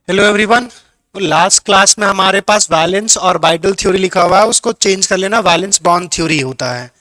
Hello everyone. Last class में हमारे पास valence और ऑर्बिटल थ्योरी लिखा हुआ है, उसको चेंज कर लेना, वैलेंस बॉन्ड थ्योरी होता है।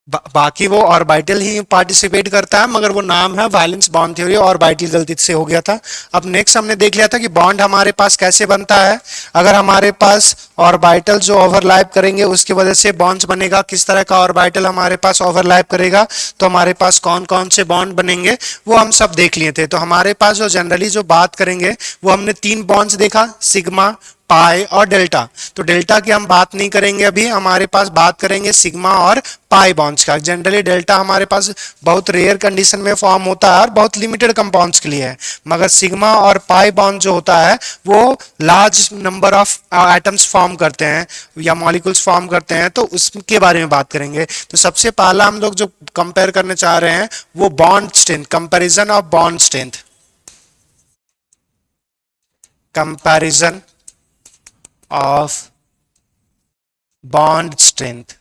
बाकी वो ऑर्बिटल ही पार्टिसिपेट करता है, मगर वो नाम है वैलेंस बॉन्ड थ्योरी, ऑर्बिटल गलती से हो गया था। अब नेक्स्ट हमने देख लिया था कि बॉन्ड हमारे पास कैसे बनता है। अगर हमारे पास ऑर्बिटल जो ओवरलैप करेंगे उसकी वजह से बॉन्ड्स बनेगा, किस तरह का ऑर्बिटल हमारे पास ओवरलैप करेगा तो हमारे पास कौन कौन से बॉन्ड बनेंगे वो हम सब देख लिए थे। तो हमारे पास जो जनरली जो बात करेंगे वो हमने तीन बॉन्ड्स देखा, सिग्मा, पाई और डेल्टा। तो डेल्टा की हम बात नहीं करेंगे, अभी हमारे पास बात करेंगे सिग्मा और पाई बॉन्ड्स का। जनरली डेल्टा हमारे पास बहुत रेयर कंडीशन में फॉर्म होता है और बहुत लिमिटेड कंपाउंड्स के लिए है, मगर सिग्मा और पाई बॉन्ड जो होता है वो large number of atoms form करते हैं या मॉलिक्यूल्स फॉर्म करते हैं, तो उसके बारे में बात करेंगे। तो सबसे पहला हम लोग जो कंपेयर करने चाह रहे हैं वो bond strength, comparison of bond strength, comparison of bond strength.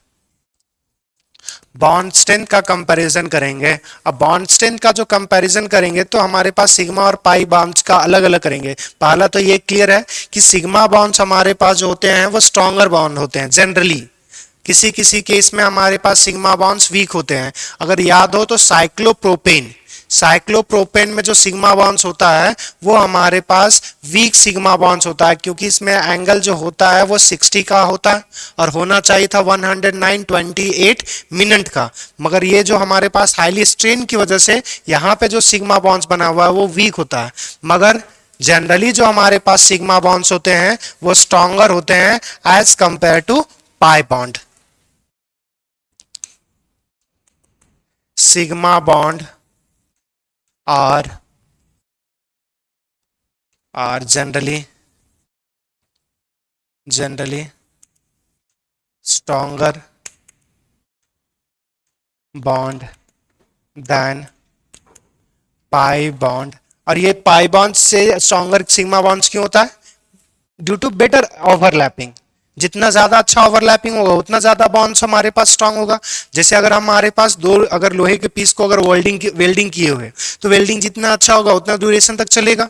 Bond strength का कंपैरिजन करेंगे। अब बॉन्ड स्ट्रेंथ का जो कंपैरिजन करेंगे तो हमारे पास सिग्मा और पाई बॉन्ड्स का अलग अलग करेंगे। पहला तो ये क्लियर है कि सिग्मा बॉन्ड्स हमारे पास जो होते हैं वो स्ट्रॉन्गर बॉन्ड होते हैं जनरली। किसी किसी केस में हमारे पास सिग्मा बॉन्ड्स वीक होते हैं। अगर याद हो तो साइक्लोप्रोपेन, साइक्लोप्रोपेन में जो सिग्मा बॉन्ड्स होता है वो हमारे पास वीक सिग्मा बॉन्ड्स होता है, क्योंकि इसमें एंगल जो होता है वो 60 का होता है और होना चाहिए था 109.28 मिनट का। मगर ये जो हमारे पास हाईली स्ट्रेन की वजह से यहाँ पे जो सिग्मा बॉन्ड्स बना हुआ है वो वीक होता है। मगर जनरली जो हमारे पास सिग्मा बॉन्ड्स होते हैं वो स्ट्रॉन्गर होते हैं as compare to pi bond. Sigma bond are generally stronger bond than pi bond। और ये पाई बॉन्ड से स्ट्रॉन्गर सिग्मा बॉन्ड्स क्यों होता है? Due to better overlapping. जितना ज्यादा अच्छा ओवरलैपिंग होगा उतना ज्यादा बॉन्ड्स हमारे पास स्ट्रांग होगा। जैसे अगर हमारे पास दो अगर लोहे के पीस को अगर वेल्डिंग किए हुए तो वेल्डिंग जितना अच्छा होगा उतना ड्यूरेशन तक चलेगा।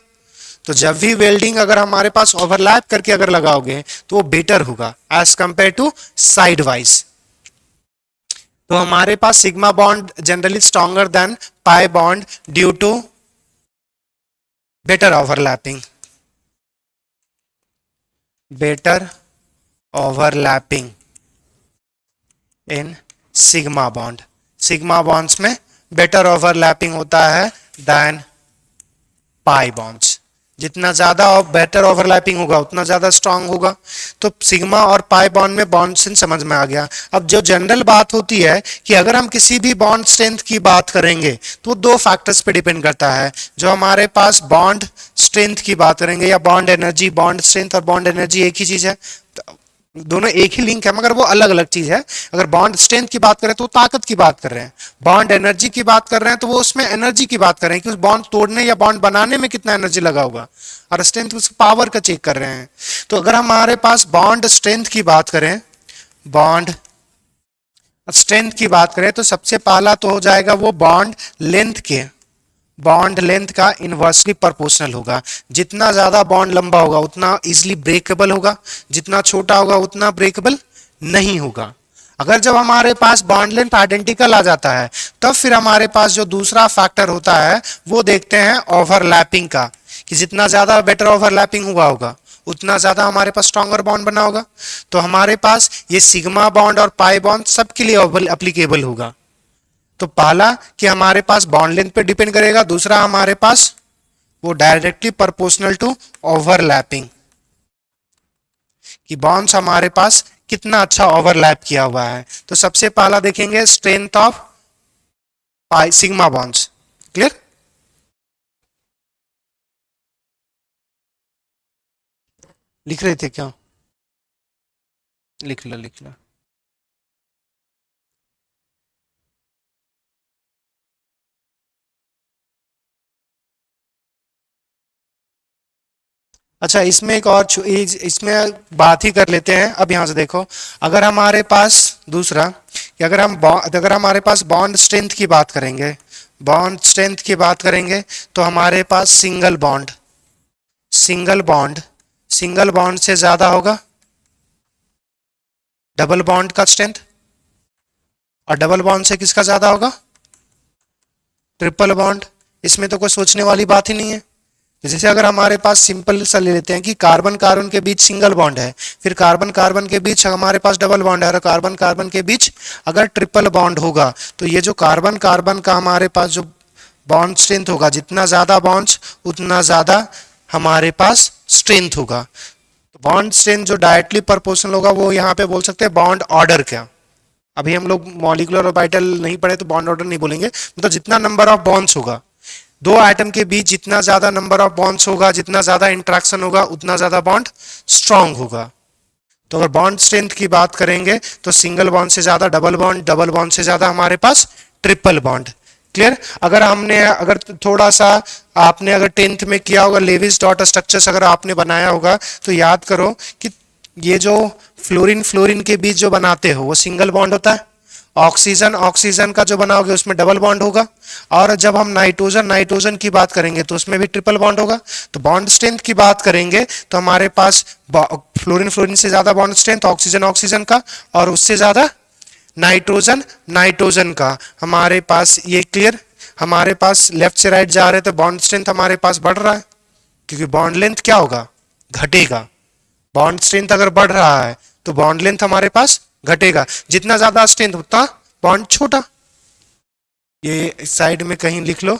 तो जब भी वेल्डिंग अगर हमारे पास ओवरलैप करके अगर लगाओगे तो वो बेटर होगा as compare to side wise. तो हमारे पास sigma bond generally stronger than pi bond due to better overlapping, better overlapping in sigma bond. Sigma bonds में बेटर ओवरलैपिंग होता है देन पाई बॉन्ड्स। जितना ज्यादा बेटर ओवरलैपिंग होगा उतना ज्यादा स्ट्रांग होगा। तो सिग्मा और पाई बॉन्ड में बॉन्ड स्ट्रेंथ समझ में आ गया। अब जो जनरल बात होती है कि अगर हम किसी भी बॉन्ड स्ट्रेंथ की बात करेंगे तो दो फैक्टर्स पे डिपेंड करता है। जो हमारे पास बॉन्ड स्ट्रेंथ की बात करेंगे या बॉन्ड एनर्जी, बॉन्ड स्ट्रेंथ और बॉन्ड एनर्जी एक ही चीज है, दोनों एक ही लिंक है मगर वो अलग अलग चीज है। अगर बॉन्ड स्ट्रेंथ की बात करें तो ताकत की बात कर रहे हैं, बॉन्ड एनर्जी की बात कर रहे हैं तो वो उसमें एनर्जी की बात कर रहे हैं कि उस बॉन्ड तोड़ने या बॉन्ड बनाने में कितना एनर्जी लगा होगा, और स्ट्रेंथ उस पावर का चेक कर रहे हैं। तो अगर हमारे पास बॉन्ड स्ट्रेंथ की बात करें, बॉन्ड स्ट्रेंथ की बात करें तो सबसे पहला तो हो जाएगा वो बॉन्ड लेंथ के, बॉन्ड लेंथ का इनवर्सली प्रोपोर्शनल होगा। जितना ज्यादा बॉन्ड लंबा होगा उतना इजीली ब्रेकेबल होगा, जितना छोटा होगा उतना ब्रेकेबल नहीं होगा। अगर जब हमारे पास बॉन्ड लेंथ आइडेंटिकल आ जाता है तब फिर हमारे पास जो दूसरा फैक्टर होता है वो देखते हैं ओवरलैपिंग का, कि जितना ज्यादा बेटर ओवरलैपिंग हुआ होगा उतना ज्यादा हमारे पास स्ट्रॉन्गर बॉन्ड बना होगा। तो हमारे पास ये सिग्मा बॉन्ड और पाई बॉन्ड सबके लिए एप्लीकेबल होगा। तो पहला कि हमारे पास बॉन्ड लेंथ पे डिपेंड करेगा, दूसरा हमारे पास वो डायरेक्टली प्रोपोर्शनल टू ओवरलैपिंग, कि बॉन्ड्स हमारे पास कितना अच्छा ओवरलैप किया हुआ है। तो सबसे पहला देखेंगे strength of pi sigma bonds. Clear? लिख रहे थे क्या? लिख लो लिख लो। अच्छा, इसमें एक और इसमें बात ही कर लेते हैं। अब यहां से देखो, अगर हमारे पास दूसरा कि अगर हमारे पास बॉन्ड स्ट्रेंथ की बात करेंगे, बॉन्ड स्ट्रेंथ की बात करेंगे तो हमारे पास सिंगल बॉन्ड से ज्यादा होगा डबल बॉन्ड का स्ट्रेंथ, और डबल बॉन्ड से किसका ज्यादा होगा, ट्रिपल बॉन्ड। इसमें तो कोई सोचने वाली बात ही नहीं है। जैसे अगर हमारे पास सिंपल सा ले लेते हैं कि कार्बन कार्बन के बीच सिंगल बॉन्ड है, फिर कार्बन कार्बन के बीच हमारे पास डबल बॉन्ड है, और कार्बन कार्बन के बीच अगर ट्रिपल बॉन्ड होगा, तो ये जो कार्बन कार्बन का हमारे पास जो बॉन्ड स्ट्रेंथ होगा, जितना ज्यादा बॉन्ड्स उतना ज्यादा हमारे पास स्ट्रेंथ होगा। तो बॉन्ड स्ट्रेंथ जो डायरेक्टली प्रोपोर्शनल होगा वो यहाँ पे बोल सकते हैं बॉन्ड ऑर्डर। क्या अभी हम लोग मॉलिक्यूलर ऑर्बिटल नहीं पढ़े तो बॉन्ड ऑर्डर नहीं बोलेंगे, मतलब जितना नंबर ऑफ बॉन्ड्स होगा दो एटम के बीच, जितना ज्यादा नंबर ऑफ बॉन्ड्स होगा, जितना ज्यादा इंटरेक्शन होगा, उतना ज्यादा बॉन्ड स्ट्रांग होगा। तो अगर बॉन्ड स्ट्रेंथ की बात करेंगे तो सिंगल बॉन्ड से ज्यादा डबल बॉन्ड, डबल बॉन्ड से ज्यादा हमारे पास ट्रिपल बॉन्ड। क्लियर। अगर थोड़ा सा आपने अगर 10th में किया होगा लेविस डॉट स्ट्रक्चर्स अगर आपने बनाया होगा, तो याद करो कि ये जो फ्लोरीन फ्लोरीन के बीच जो बनाते हो वो सिंगल बॉन्ड होता है, ऑक्सीजन ऑक्सीजन का जो बनाओगे उसमें डबल बॉन्ड होगा, और जब हम नाइट्रोजन नाइट्रोजन की बात करेंगे तो उसमें भी ट्रिपल बॉन्ड होगा। तो बॉन्ड स्ट्रेंथ की बात करेंगे तो हमारे पास फ्लोरीन फ्लोरीन से ज्यादा बॉन्ड स्ट्रेंथ ऑक्सीजन ऑक्सीजन का, और उससे ज्यादा नाइट्रोजन नाइट्रोजन का हमारे पास। ये क्लियर। हमारे पास लेफ्ट से राइट जा रहे तो बॉन्ड स्ट्रेंथ हमारे पास बढ़ रहा है, क्योंकि बॉन्ड लेंथ क्या होगा, घटेगा। बॉन्ड स्ट्रेंथ अगर बढ़ रहा है तो बॉन्ड लेंथ हमारे पास घटेगा, जितना ज्यादा स्ट्रेंथ उतना बॉन्ड छोटा। ये साइड में कहीं लिख लो,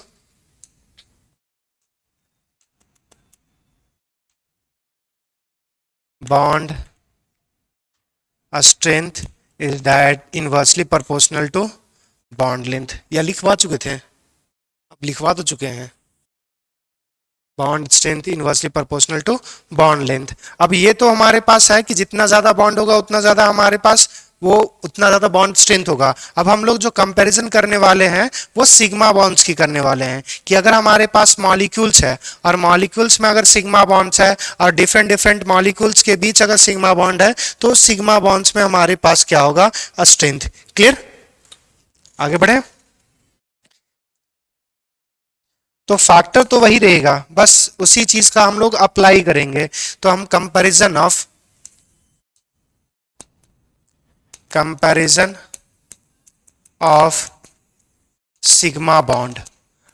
bond strength is direct inversely proportional to bond length. या लिखवा चुके थे, अब लिखवा तो चुके हैं, bond strength inversely proportional to bond length. अब ये तो हमारे पास है कि जितना ज्यादा बॉन्ड होगा उतना ज्यादा हमारे पास वो उतना ज्यादा बॉन्ड स्ट्रेंथ होगा। अब हम लोग जो कंपैरिजन करने वाले हैं वो सिग्मा बॉन्ड्स की करने वाले हैं, कि अगर हमारे पास मॉलिक्यूल्स है और मॉलिक्यूल्स में अगर सिग्मा बॉन्ड्स है और डिफरेंट डिफरेंट मॉलिक्यूल्स के बीच अगर सिग्मा बॉन्ड है, तो सिग्मा बॉन्ड्स में हमारे पास क्या होगा, स्ट्रेंथ। क्लियर। आगे बढ़े। तो फैक्टर तो वही रहेगा, बस उसी चीज का हम लोग अप्लाई करेंगे। तो हम कंपैरिजन ऑफ सिग्मा बॉन्ड,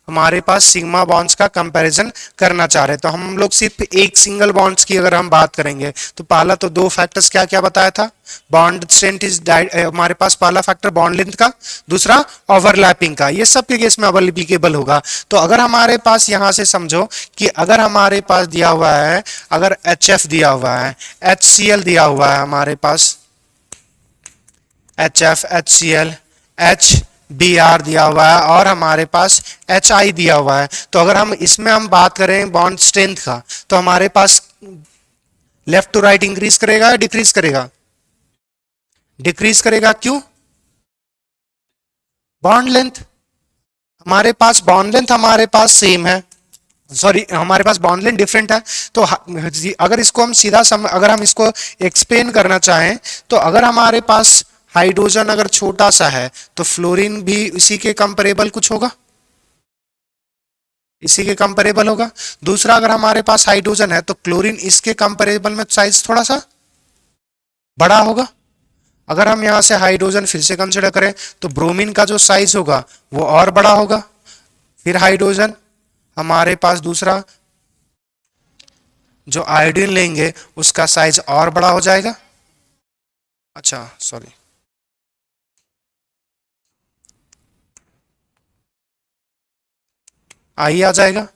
हमारे पास सिग्मा बॉन्ड्स का कंपैरिजन करना चाह रहे हैं। तो हम लोग सिर्फ एक सिंगल बॉन्ड्स की अगर हम बात करेंगे तो पहला तो दो फैक्टर्स क्या क्या बताया था, बॉन्ड स्ट्रेंथ इज हमारे पास पहला फैक्टर बॉन्ड लेंथ का, दूसरा ओवरलैपिंग का। ये सब के केस में एप्लीकेबल होगा। तो अगर हमारे पास यहां से समझो कि अगर हमारे पास दिया हुआ है, अगर HF दिया हुआ है, HCl दिया हुआ है हमारे पास, HF HCl HBr दिया हुआ है, और हमारे पास HI दिया हुआ है, तो अगर हम इसमें हम बात करें बॉन्ड स्ट्रेंथ का, तो हमारे पास लेफ्ट टू राइट इंक्रीज करेगा या डिक्रीज करेगा, डिक्रीज करेगा। क्यों, बॉन्ड लेंथ हमारे पास, बॉन्ड लेंथ हमारे पास सेम है, सॉरी हमारे पास बॉन्ड लेंथ डिफरेंट है। तो अगर इसको हम सीधा अगर हम इसको एक्सप्लेन करना चाहें, तो अगर हमारे पास हाइड्रोजन अगर छोटा सा है तो फ्लोरीन भी इसी के कंपेरेबल कुछ होगा, इसी के कंपेरेबल होगा। दूसरा, अगर हमारे पास हाइड्रोजन है तो क्लोरीन इसके कंपेरेबल में साइज थोड़ा सा बड़ा होगा। अगर हम यहां से हाइड्रोजन फिर से कंसिडर करें तो ब्रोमीन का जो साइज होगा वो और बड़ा होगा। फिर हाइड्रोजन हमारे पास दूसरा जो आयोडीन लेंगे उसका साइज और बड़ा हो जाएगा। अच्छा सॉरी, आई आ जाएगा।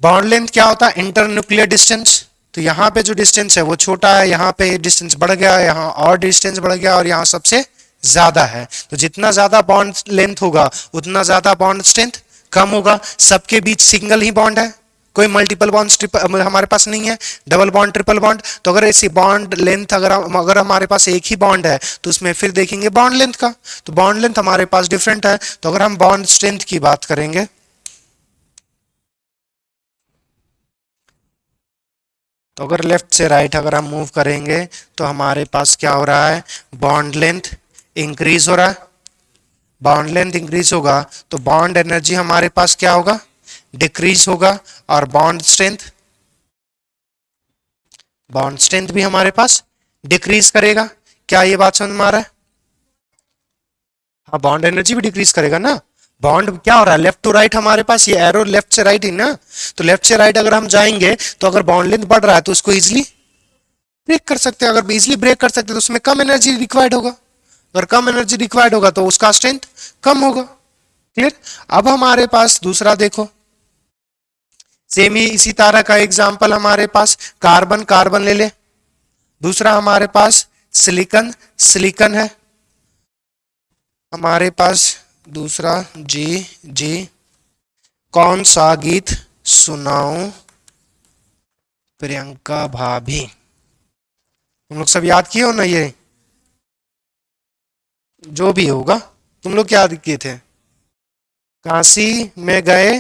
बॉन्ड लेंथ क्या होता है, इंटरन्यूक्लियर डिस्टेंस। तो यहाँ पे जो डिस्टेंस है वो छोटा है, यहाँ पे डिस्टेंस बढ़ गया, यहाँ और डिस्टेंस बढ़ गया, और यहाँ सबसे ज्यादा है। तो जितना ज्यादा बॉन्ड लेंथ होगा उतना ज्यादा बॉन्ड स्ट्रेंथ कम होगा। सबके बीच सिंगल ही बॉन्ड है, कोई मल्टीपल बॉन्ड हमारे पास नहीं है, डबल बॉन्ड ट्रिपल बॉन्ड। तो अगर ऐसी बॉन्ड लेंथ अगर हमारे पास एक ही बॉन्ड है तो उसमें फिर देखेंगे बॉन्ड लेंथ का, तो बॉन्ड लेंथ हमारे पास डिफरेंट है। तो अगर हम बॉन्ड स्ट्रेंथ की बात करेंगे, तो अगर लेफ्ट से राइट अगर हम मूव करेंगे तो हमारे पास क्या हो रहा है, बॉन्ड लेंथ इंक्रीज हो रहा है। बॉन्ड लेंथ इंक्रीज होगा तो बॉन्ड एनर्जी हमारे पास क्या होगा, डिक्रीज होगा, और बॉन्ड स्ट्रेंथ बॉन्ड स्ट्रेंथ भी हमारे पास डिक्रीज करेगा। क्या ये बात समझ में आ रहा है? हाँ, बॉन्ड एनर्जी भी डिक्रीज करेगा ना। बॉन्ड क्या हो रहा है, लेफ्ट टू राइट हमारे पास, ये एरो लेफ्ट से राइट ही ना, तो लेफ्ट से राइट अगर हम जाएंगे तो अगर बॉन्ड लेंथ बढ़ रहा है तो उसको इजिली ब्रेक कर सकते हैं। अगर इजिली ब्रेक कर सकते हैं तो उसमें कम एनर्जी रिक्वायर्ड होगा, अगर कम एनर्जी रिक्वायर्ड होगा तो उसका स्ट्रेंथ कम होगा। क्लियर? अब हमारे पास दूसरा देखो, सेम ही इसी तरह का एग्जांपल हमारे पास कार्बन, कार्बन ले ले। दूसरा हमारे पास सिलिकॉन, सिलिकॉन है हमारे पास। दूसरा जी, जी कौन सा गीत सुनाऊं प्रियंका भाभी। तुम लोग सब याद किए हो ना, ये जो भी होगा तुम लोग क्या याद किए थे? काशी में गए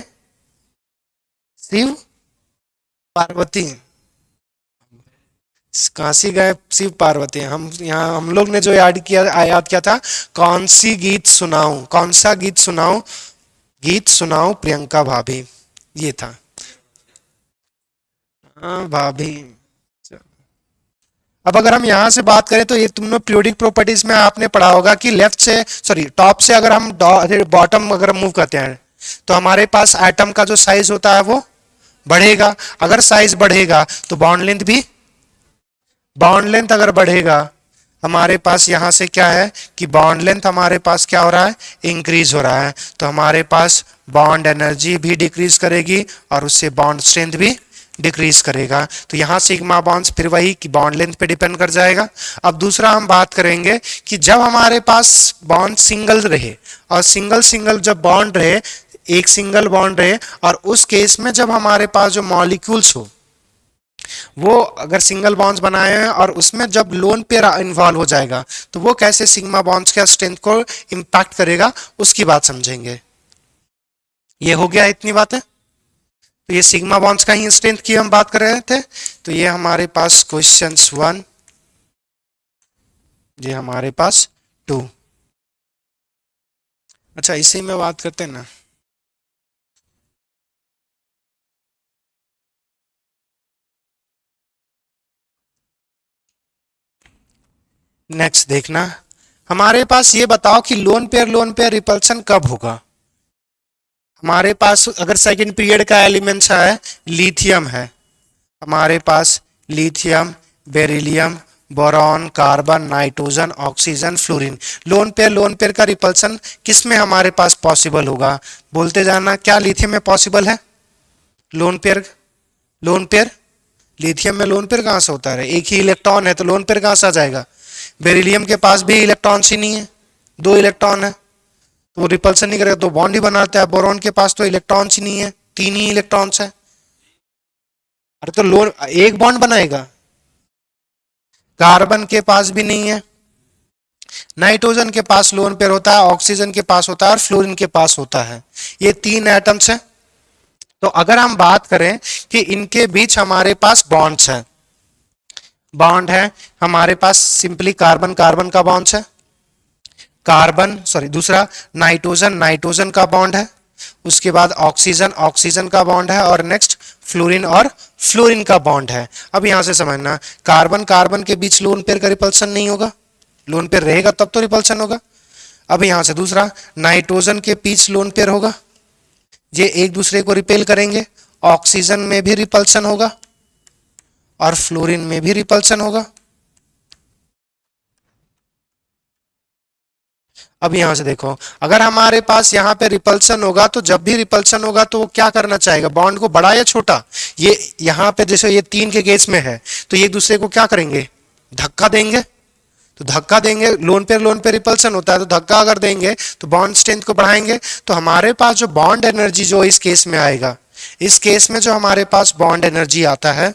शिव पार्वती, काशी गए शिव पार्वती। हम यहाँ हम लोग ने जो याद किया था, कौन सी गीत सुनाऊं, कौन सा गीत सुनाऊं, गीत सुनाऊं प्रियंका भाभी, ये था। हाँ भाभी। अब अगर हम यहाँ से बात करें तो ये तुमने पीरियोडिक प्रॉपर्टीज में आपने पढ़ा होगा कि लेफ्ट से, सॉरी टॉप से अगर हम बॉटम अगर मूव करते हैं तो हमारे पास एटम का जो साइज होता है वो बढ़ेगा। अगर साइज बढ़ेगा तो बॉन्ड लेंथ भी, बॉन्ड लेंथ अगर बढ़ेगा हमारे पास यहाँ से क्या है कि बॉन्ड लेंथ हमारे पास क्या हो रहा है, इंक्रीज हो रहा है, तो हमारे पास बॉन्ड एनर्जी भी डिक्रीज करेगी और उससे बॉन्ड स्ट्रेंथ भी डिक्रीज करेगा। तो यहाँ सिग्मा बॉन्ड्स फिर वही कि बॉन्ड लेंथ पे डिपेंड कर जाएगा। अब दूसरा हम बात करेंगे कि जब हमारे पास बॉन्ड सिंगल रहे, और सिंगल सिंगल जब बॉन्ड रहे, एक सिंगल बॉन्ड रहे, और उस केस में जब हमारे पास जो मॉलिक्यूल्स हो वो अगर सिंगल बॉन्ड्स बनाए हैं और उसमें जब लोन पेयर इन्वॉल्व हो जाएगा तो वो कैसे सिग्मा बॉन्ड्स के स्ट्रेंथ को इंपैक्ट करेगा उसकी बात समझेंगे। ये हो गया इतनी बातें। तो ये सिग्मा बॉन्ड्स का ही स्ट्रेंथ की हम बात कर रहे थे। तो ये हमारे पास क्वेश्चन 1, ये हमारे पास 2। अच्छा, इसी में बात करते हैं ना। नेक्स्ट देखना, हमारे पास ये बताओ कि लोन पेयर रिपल्सन कब होगा। हमारे पास अगर सेकंड पीरियड का एलिमेंट्स है, लिथियम है हमारे पास, lithium, beryllium, boron, carbon, nitrogen, oxygen, fluorine. Lone pair का रिपल्सन किस में हमारे पास पॉसिबल होगा, बोलते जाना। क्या लिथियम में पॉसिबल है lone pair? Lone pair lithium में लोन पेयर कहां से होता है, एक ही इलेक्ट्रॉन है तो लोन पेयर कहां से आ जाएगा। बेरिलियम के पास भी इलेक्ट्रॉन्स ही नहीं है, 2 इलेक्ट्रॉन है तो वो रिपल्सन नहीं करेगा, तो बॉन्ड ही बनाता है। बोरॉन के पास तो इलेक्ट्रॉन्स ही नहीं है, 3 ही इलेक्ट्रॉन्स है। अरे तो लोन एक बॉन्ड बनाएगा। कार्बन के पास भी नहीं है, नाइट्रोजन के पास लोन पेयर होता है, ऑक्सीजन के पास होता है और फ्लोरीन के पास होता है। ये 3 एटम्स हैं। तो अगर हम बात करें कि इनके बीच हमारे पास बॉन्ड्स हैं, बॉन्ड है हमारे पास, सिंपली कार्बन कार्बन का बॉन्ड है, कार्बन सॉरी दूसरा नाइट्रोजन नाइट्रोजन का बॉन्ड है, उसके बाद ऑक्सीजन ऑक्सीजन का बॉन्ड है, और नेक्स्ट फ्लोरीन और फ्लोरीन का बॉन्ड है। अब यहां से समझना, कार्बन कार्बन के बीच लोन पेयर का रिपल्सन नहीं होगा, लोन पेयर रहेगा तब तो रिपल्सन होगा। अब यहां से दूसरा, नाइट्रोजन के बीच लोन पेयर होगा, ये एक दूसरे को रिपेल करेंगे, ऑक्सीजन में भी रिपल्सन होगा और फ्लोरीन में भी रिपल्सन होगा। अब यहां से देखो, अगर हमारे पास यहाँ पे रिपल्सन होगा तो जब भी रिपल्सन होगा तो वो क्या करना चाहेगा, बॉन्ड को बड़ा या छोटा। ये यहाँ पे जैसे ये 3 के केस में है तो ये एक दूसरे को क्या करेंगे, धक्का देंगे। तो धक्का देंगे, लोन पे रिपल्सन होता है तो धक्का अगर देंगे तो बॉन्ड स्ट्रेंथ को बढ़ाएंगे। तो हमारे पास जो बॉन्ड एनर्जी जो इस केस में आएगा, इस केस में जो हमारे पास बॉन्ड एनर्जी आता है,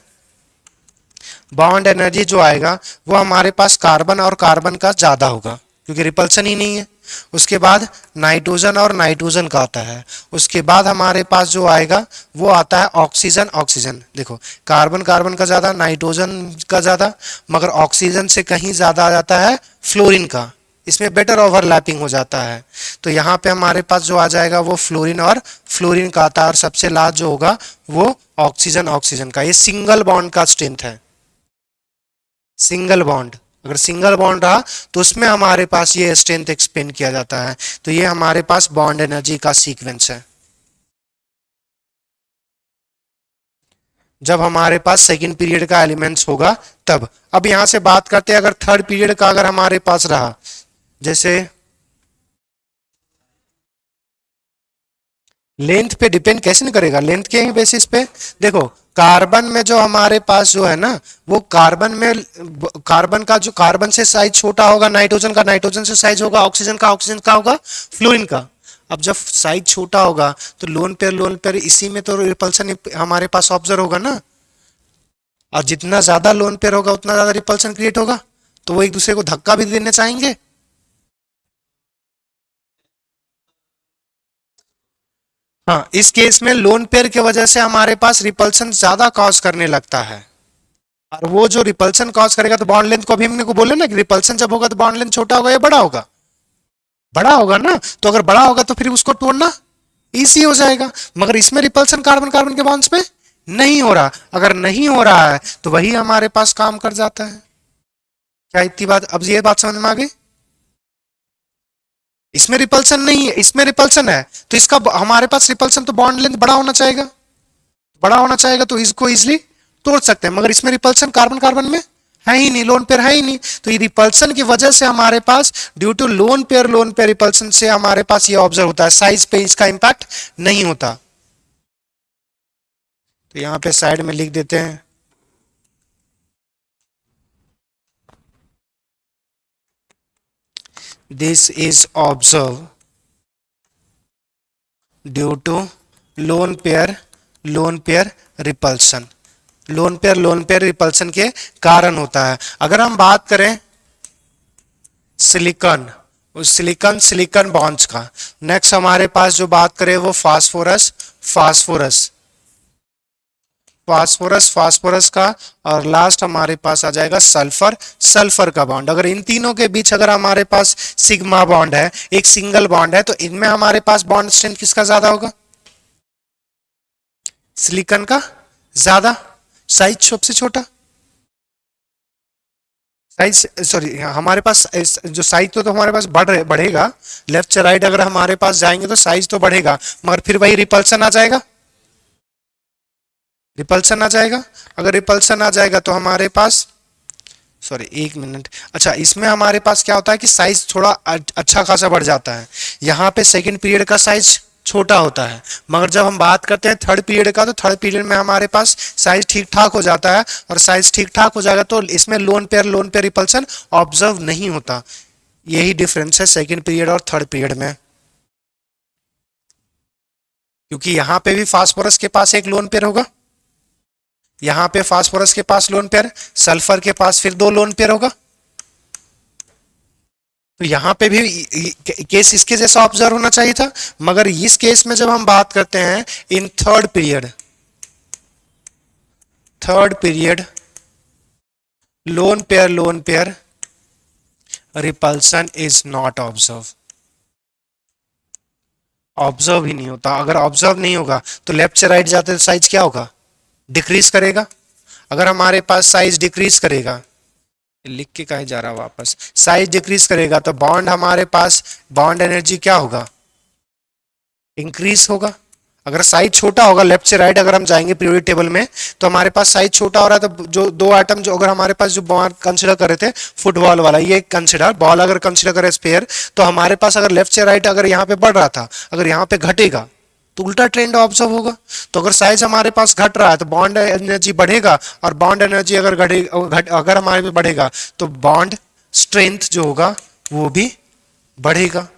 बॉन्ड एनर्जी जो आएगा वो हमारे पास कार्बन और कार्बन का ज्यादा होगा क्योंकि रिपल्सन ही नहीं है। उसके बाद नाइट्रोजन और नाइट्रोजन का आता है। उसके बाद हमारे पास जो आएगा वो आता है ऑक्सीजन ऑक्सीजन। देखो, कार्बन कार्बन का ज्यादा, नाइट्रोजन का ज्यादा, मगर ऑक्सीजन से कहीं ज्यादा आ जाता है फ्लोरीन का, इसमें बेटर ओवरलैपिंग हो जाता है। तो यहाँ पे हमारे पास जो आ जाएगा वो फ्लोरीन और फ्लोरीन का आता है, और सबसे लास्ट जो होगा वो ऑक्सीजन ऑक्सीजन का। ये सिंगल बॉन्ड का स्ट्रेंथ है। सिंगल बॉन्ड, अगर सिंगल बॉन्ड रहा तो उसमें हमारे पास ये स्ट्रेंथ एक्सपेंड किया जाता है। तो ये हमारे पास बॉन्ड एनर्जी का सीक्वेंस है जब हमारे पास सेकंड पीरियड का एलिमेंट्स होगा तब। अब यहां से बात करते हैं अगर थर्ड पीरियड का अगर हमारे पास रहा, जैसे लेंथ पे डिपेंड कैसे नहीं करेगा, लेंथ के ही बेसिस पे। देखो कार्बन में जो हमारे पास जो है ना, वो कार्बन में कार्बन का जो कार्बन से साइज छोटा होगा, नाइट्रोजन का नाइट्रोजन से साइज होगा, ऑक्सीजन का ऑक्सीजन का होगा, फ्लोरीन का। अब जब साइज छोटा होगा तो लोन पेयर इसी में तो रिपल्सन हमारे पास ऑब्जर्व होगा ना, और जितना ज्यादा लोन पेयर होगा उतना ज्यादा रिपल्सन क्रिएट होगा, तो वो एक दूसरे को धक्का भी देने चाहेंगे। हाँ, इस केस में लोन पेयर की वजह से हमारे पास रिपल्सन ज्यादा कॉज करने लगता है, और वो जो रिपल्सन कॉज करेगा तो बॉन्ड लेंथ को अभी हमने को बोले ना कि रिपल्सन जब होगा तो बॉन्ड लेंथ छोटा होगा या बड़ा होगा, बड़ा होगा ना। तो अगर बड़ा होगा तो फिर उसको तोड़ना इजी हो जाएगा, मगर इसमें रिपल्सन कार्बन कार्बन के बॉन्ड्स में नहीं हो रहा। अगर नहीं हो रहा है तो वही हमारे पास काम कर जाता है। क्या इतनी बात, अब ये बात समझ में आ गई? इसमें रिपल्सन नहीं है, इसमें रिपल्सन है, तो इसका हमारे पास रिपल्सन तो बॉन्ड लेंथ बड़ा होना चाहिए, बड़ा होना चाहिए, तो इसको इजिली तोड़ सकते हैं। मगर इसमें रिपल्सन कार्बन कार्बन में है ही नहीं, लोन पेयर है ही नहीं, तो ये रिपल्सन की वजह से हमारे पास due to lone pair repulsion से हमारे पास ये ऑब्जर्व होता है, साइज पे इसका इंपैक्ट नहीं होता। तो यहां पे साइड में लिख देते हैं this is observe due to lone pair repulsion. Lone pair repulsion के कारण होता है। अगर हम बात करें सिलिकॉन, सिलिकॉन सिलिकॉन बॉन्ड्स का, नेक्स्ट हमारे पास जो बात करें वो फास्फोरस फास्फोरस फास्फोरस फास्फोरस का, और लास्ट हमारे पास आ जाएगा सल्फर सल्फर का बॉन्ड। अगर इन तीनों के बीच अगर हमारे पास सिग्मा बॉन्ड है, एक सिंगल बॉन्ड है, तो इनमें हमारे पास बॉन्ड स्ट्रेंथ किसका ज्यादा होगा? सिलिकॉन का ज्यादा, साइज सबसे छोटा, साइज सॉरी हमारे पास जो साइज तो हमारे पास बढ़ेगा, लेफ्ट से राइट अगर हमारे पास जाएंगे तो साइज तो बढ़ेगा, मगर फिर वही रिपल्सन आ जाएगा, रिपल्सन आ जाएगा। अगर रिपल्सन आ जाएगा तो हमारे पास, सॉरी एक मिनट, अच्छा इसमें हमारे पास क्या होता है कि साइज थोड़ा अच्छा खासा बढ़ जाता है। यहाँ पे सेकंड पीरियड का साइज छोटा होता है, मगर जब हम बात करते हैं थर्ड पीरियड का, तो थर्ड पीरियड में हमारे पास साइज ठीक ठाक हो जाता है, और साइज ठीक ठाक हो जाएगा तो इसमें लोन पेयर रिपल्सन ऑब्जर्व नहीं होता। यही डिफरेंस है सेकंड पीरियड और थर्ड पीरियड में, क्योंकि यहाँ पे भी फास्फोरस के पास एक लोन पेयर होगा, यहां पे फास्फोरस के पास लोन पेयर, सल्फर के पास फिर दो लोन पेयर होगा, तो यहां पे भी केस इसके जैसा ऑब्जर्व होना चाहिए था। मगर इस केस में जब हम बात करते हैं in third period lone pair repulsion is not observe ही नहीं होता। अगर ऑब्जर्व नहीं होगा तो लेफ्ट से राइट जाते तो साइज क्या होगा? डिक्रीज करेगा। अगर हमारे पास साइज डिक्रीज करेगा, लिख के कहीं जा रहा वापस, साइज डिक्रीज करेगा तो बॉन्ड हमारे पास बॉन्ड एनर्जी क्या होगा? इंक्रीज होगा। अगर साइज छोटा होगा, लेफ्ट से राइट अगर हम जाएंगे पीरियोडिक टेबल में, तो हमारे पास साइज छोटा हो रहा है, तो जो दो आइटम जो अगर हमारे पास जो बॉन्ड कंसिडर कर रहे थे फुटबॉल वाला, ये कंसिडर बॉल अगर कंसिडर करें स्पेयर, तो हमारे पास अगर लेफ्ट से राइट अगर यहाँ पे बढ़ रहा था, अगर यहाँ पे घटेगा तो उल्टा ट्रेंड ऑब्जर्व होगा। तो अगर साइज हमारे पास घट रहा है तो बॉन्ड एनर्जी बढ़ेगा, और बॉन्ड एनर्जी अगर अगर हमारे में बढ़ेगा तो बॉन्ड स्ट्रेंथ जो होगा वो भी बढ़ेगा।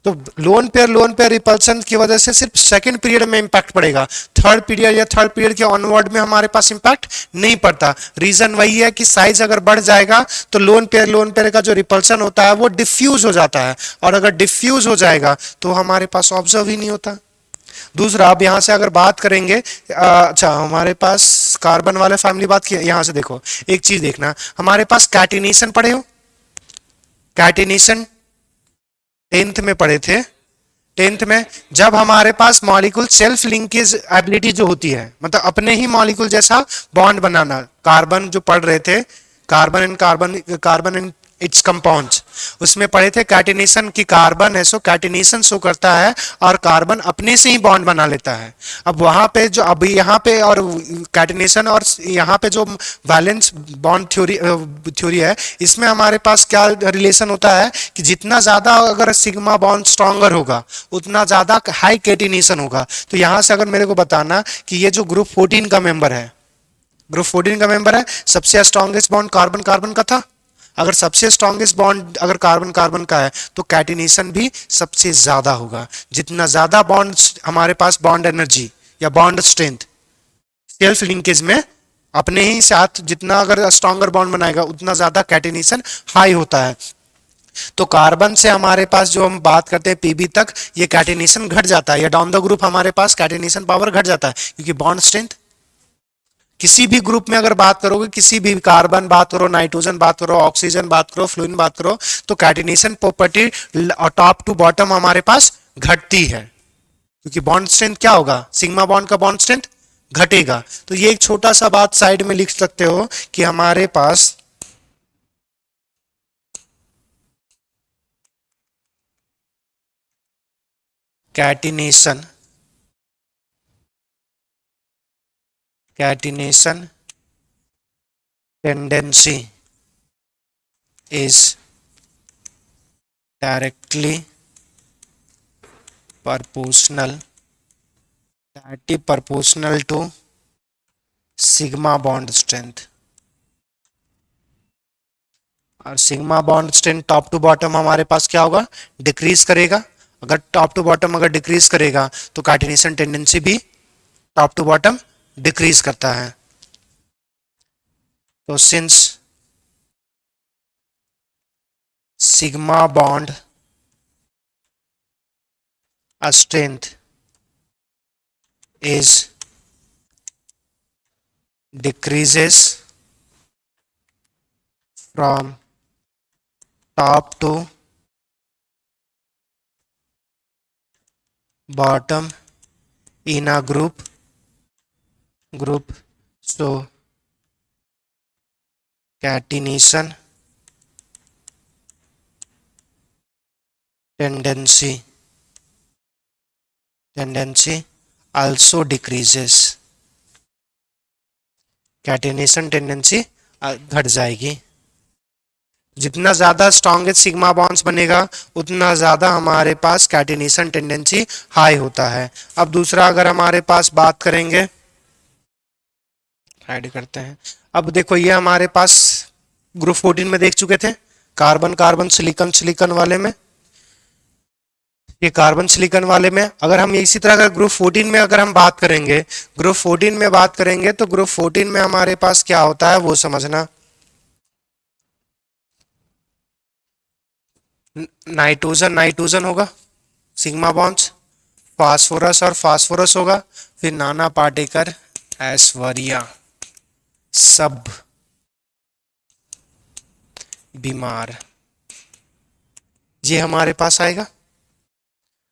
तो लोन पेयर रिपल्सन की वजह से सिर्फ सेकंड पीरियड में इंपैक्ट पड़ेगा, थर्ड पीरियड के ऑनवर्ड में हमारे पास इंपैक्ट नहीं पड़ता। रीजन वही है कि साइज अगर बढ़ जाएगा तो लोन पेयर का जो रिपल्सन होता है वो डिफ्यूज हो जाता है, और अगर डिफ्यूज हो जाएगा तो हमारे पास ऑब्जर्व ही नहीं होता। दूसरा, अब यहां से अगर बात करेंगे, अच्छा हमारे पास कार्बन वाले फैमिली बात की, यहां से देखो एक चीज देखना, हमारे पास कैटिनेशन पढ़े हो, कैटिनेशन 10th में पढ़े थे। 10th में जब हमारे पास मॉलिक्यूल सेल्फ लिंकेज एबिलिटी जो होती है, मतलब अपने ही मॉलिक्यूल जैसा बॉन्ड बनाना, कार्बन जो पढ़ रहे थे कार्बन एंड इट्स कंपाउंड्स, उसमें पढ़े थे कैटिनेशन की कार्बन है सो कैटिनेशन शो करता है और कार्बन अपने से ही बॉन्ड बना लेता है। अब वहां पे जो अभी यहाँ पे और कैटिनेशन और यहाँ पे जो वैलेंस बॉन्ड थ्योरी है, इसमें हमारे पास क्या रिलेशन होता है कि जितना ज्यादा अगर सिग्मा बॉन्ड स्ट्रॉन्गर होगा उतना ज्यादा हाई कैटिनेशन होगा। तो यहां से अगर मेरे को बताना कि ये जो ग्रुप 14 का मेंबर है, ग्रुप 14 का मेंबर है, सबसे स्ट्रॉन्गेस्ट बॉन्ड कार्बन कार्बन का था। अगर सबसे स्ट्रॉन्गेस्ट बॉन्ड अगर कार्बन कार्बन का है तो कैटिनेशन भी सबसे ज्यादा होगा। जितना ज्यादा बॉन्ड हमारे पास बॉन्ड एनर्जी या बॉन्ड स्ट्रेंथ सेल्फ लिंकेज में अपने ही साथ जितना अगर स्ट्रॉन्गर बॉन्ड बनाएगा उतना ज्यादा कैटिनेशन हाई होता है। तो कार्बन से हमारे पास जो हम बात करते हैं पीबी तक, ये कैटिनेशन घट जाता है या डाउन द ग्रुप हमारे पास कैटिनेशन पावर घट जाता है, क्योंकि बॉन्ड स्ट्रेंथ किसी भी ग्रुप में अगर बात करोगे, किसी भी कार्बन बात करो, नाइट्रोजन बात करो, ऑक्सीजन बात करो, फ्लोरीन बात करो, तो catenation property top to bottom हमारे पास घटती है, क्योंकि बॉन्ड स्ट्रेंथ क्या होगा, सिग्मा बॉन्ड का बॉन्ड स्ट्रेंथ घटेगा। तो ये एक छोटा सा बात साइड में लिख सकते हो कि हमारे पास catenation tendency is directly proportional to sigma bond strength। और sigma bond strength top to bottom हमारे पास क्या होगा, डिक्रीज करेगा। अगर टॉप टू बॉटम अगर डिक्रीज करेगा तो कैटिनेशन टेंडेंसी भी टॉप टू बॉटम डिक्रीज करता है। तो since sigma bond strength is decreases from top to bottom in a group, so catenation tendency also decreases, catenation tendency घट जाएगी। जितना ज्यादा स्ट्रॉन्गेस्ट सिग्मा बॉन्ड्स बनेगा उतना ज्यादा हमारे पास कैटिनेशन टेंडेंसी हाई होता है। अब दूसरा अगर हमारे पास बात करेंगे, ऐड करते हैं। अब देखो ये हमारे पास ग्रुप 14 में देख चुके थे, कार्बन कार्बन सिलिकॉन सिलिकॉन वाले में, ये कार्बन सिलिकॉन वाले में अगर हम इसी तरह अगर ग्रुप 14 में अगर हम बात करेंगे, ग्रुप 14 में बात करेंगे तो ग्रुप 14 में हमारे पास क्या होता है वो समझना। नाइट्रोजन नाइट्रोजन होगा सिग्मा बॉन्ड्स, फास्फोरस और फास्फोरस होगा, फिर नाना पार्टिकल ऐश्वर्या, सब बीमार, ये हमारे पास आएगा।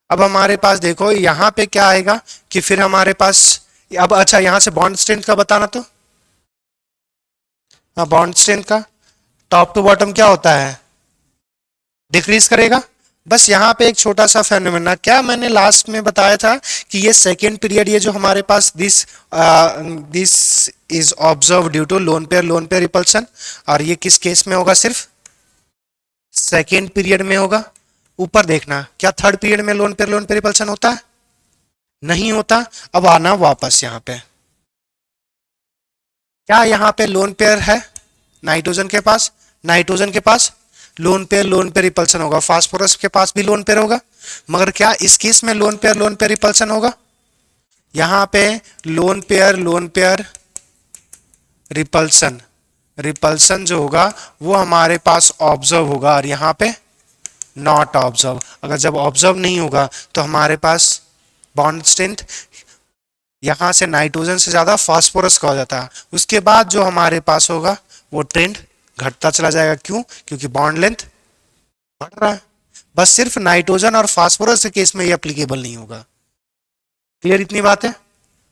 अब हमारे पास देखो यहां पे क्या आएगा कि फिर हमारे पास अब अच्छा यहां से बॉन्ड स्ट्रेंथ का बताना, तो बॉन्ड स्ट्रेंथ का टॉप टू बॉटम क्या होता है, डिक्रीज करेगा। बस यहाँ पे एक छोटा सा फेनोमेना, क्या मैंने लास्ट में बताया था कि ये सेकेंड पीरियड, ये जो हमारे पास this is observe due to lone pair repulsion, और ये किस केस में होगा, सिर्फ सेकेंड पीरियड में होगा। ऊपर देखना, क्या थर्ड पीरियड में लोन पेयर रिपल्सन होता है, नहीं होता। अब आना वापस यहाँ पे, क्या यहाँ पे लोन पेयर है नाइट्रोजन के पास, नाइट्रोजन के पास लोन पेयर रिपल्सन होगा, फास्फोरस के पास भी लोन पेयर होगा, मगर क्या इस केस में लोन पेयर रिपल्सन होगा, यहाँ पे लोन पेयर रिपल्सन जो होगा वो हमारे पास ऑब्जर्व होगा, और यहाँ पे नॉट ऑब्जर्व। अगर जब ऑब्जर्व नहीं होगा तो हमारे पास बॉन्ड स्ट्रेंथ यहां से नाइट्रोजन से ज्यादा फास्फोरस का हो जाता है। उसके बाद जो हमारे पास होगा वो ट्रेंड घटता चला जाएगा, क्यों, क्योंकि बॉन्ड लेंथ बढ़ रहा है। बस सिर्फ नाइट्रोजन और फास्फोरस के केस में ये एप्लीकेबल नहीं होगा। क्लियर इतनी बात है।